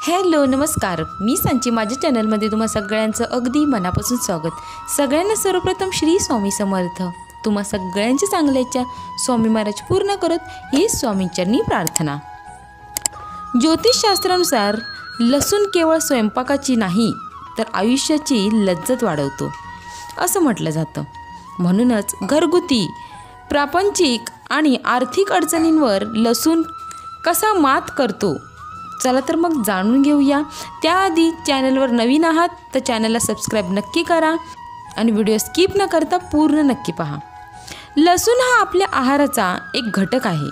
Hello नमस्कार, मी सांची माझ्या चॅनलमध्ये तुम्हा सगळ्यांचं अगदी मनापासून स्वागत। सगळ्यांना सर्वप्रथम श्री स्वामी समर्थ। तुम्हा सगळ्यांच्या चांगल्याच्या स्वामी महाराज पूर्ण करत ही स्वामींचरणी प्रार्थना। ज्योतिषशास्त्रानुसार लसूण केवळ स्वयंपाकाची नाही तर आयुष्याची लज्जत वाढवतो असं म्हटलं जातं। म्हणूनच घरगुती, प्रापंचिक आणि आर्थिक अडचणींवर लसूण कसा मात करतो, चला तर मग जाणून घेऊया। त्याआधी चॅनलवर नवीन आहात तर चॅनलला सबस्क्राईब नक्की करा आणि व्हिडिओ स्किप न करता पूर्ण नक्की पहा। लसूण हा आपल्या आहाराचा एक घटक आहे।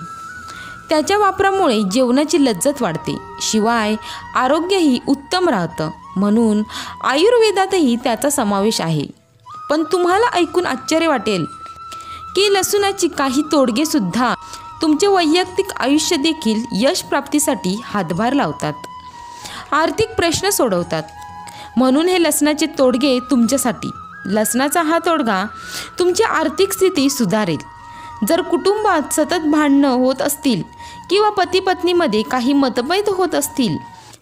त्याच्या वापरामुळे जेवणाची लज्जत वाढते, शिवाय आरोग्यही उत्तम राहतं। म्हणून आयुर्वेदातही त्याचा समावेश आहे। पण तुम्हाला ऐकून आश्चर्य वाटेल की लसूणाची काही तोडगे सुद्धा तुमचे वैयक्तिक आयुष्य देखील यश प्राप्तीसाठी हातभार लावतात, आर्थिक प्रश्न सोडवतात। म्हणून हे लसणाचे तोडगे तुमच्यासाठी। लसणाचा हा तोडगा तुमची आर्थिक स्थिती सुधारेल। जर कुटुंबात सतत भांडणं होत असतील किंवा पती पत्नीमध्ये काही मतभेद होत असतील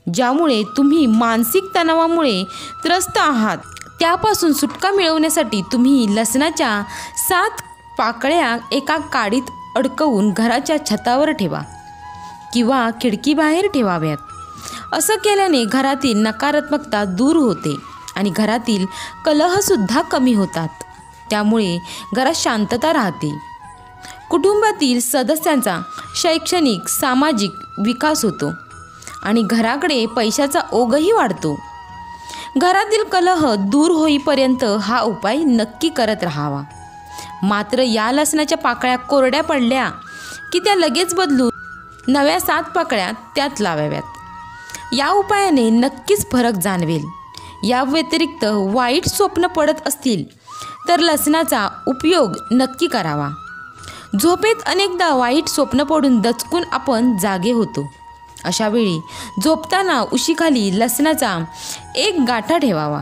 ज्यामुळे तुम्ही मानसिक तणावामुळे त्रस्त आहात, त्यापासून सुटका मिळवण्यासाठी तुम्ही लसणाच्या 7 पाकळ्या एका काडीत अडकवून घराच्या छतावर ठेवा किंवा खिडकीबाहेर ठेवाव्यात। असं केल्याने घरातील नकारात्मकता दूर होते आणि घरातील कलहसुद्धा कमी होतात। त्यामुळे घरात शांतता राहते, कुटुंबातील सदस्यांचा शैक्षणिक सामाजिक विकास होतो आणि घराकडे पैशाचा ओघही वाढतो। घरातील कलह दूर होईपर्यंत हा उपाय नक्की करत राहावा। मात्र या लसणाच्या पाकळ्या कोरड्या पडल्या की त्या लगेच बदलून नव्या 7 पाकळ्या त्यात लावाव्यात। या उपायाने नक्कीच फरक जाणवेल। या व्यतिरिक्त वाईट स्वप्न पडत असतील तर लसणाचा उपयोग नक्की करावा। झोपेत अनेकदा वाईट स्वप्न पडून दचकून आपण जागे होतो। अशा वेळी झोपताना उशीखाली लसणाचा एक गाठा ठेवावा।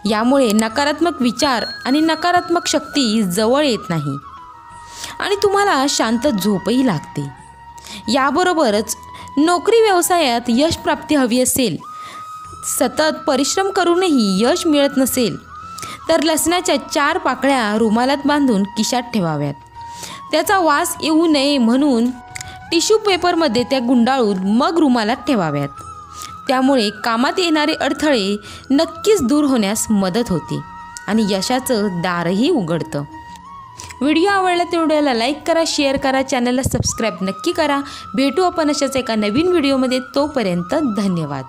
यामुळे नकारात्मक विचार आणि नकारात्मक शक्ती जवळ येत नाही आणि तुम्हाला शांत झोपही लागते। याबरोबरच नोकरी व्यवसायात यश प्राप्ती हवी असेल, सतत परिश्रम करूनही यश मिळत नसेल तर लसणाच्या 4 पाकळ्या रुमालात बांधून खिशात ठेवाव्यात। त्याचा वास येऊ नये म्हणून टिश्यू पेपरमध्ये त्या गुंडाळून मग रुमालात ठेवाव्यात। त्यामुळे कामात येणारे अडथळे नक्कीच दूर होण्यास मदत होते आणि यशाचं दारही उघडतं। व्हिडिओ आवडला तर व्हिडिओला लाईक करा, शेअर करा, चॅनलला सबस्क्राईब नक्की करा। भेटू आपण अशाच एका नवीन व्हिडिओमध्ये। तोपर्यंत धन्यवाद।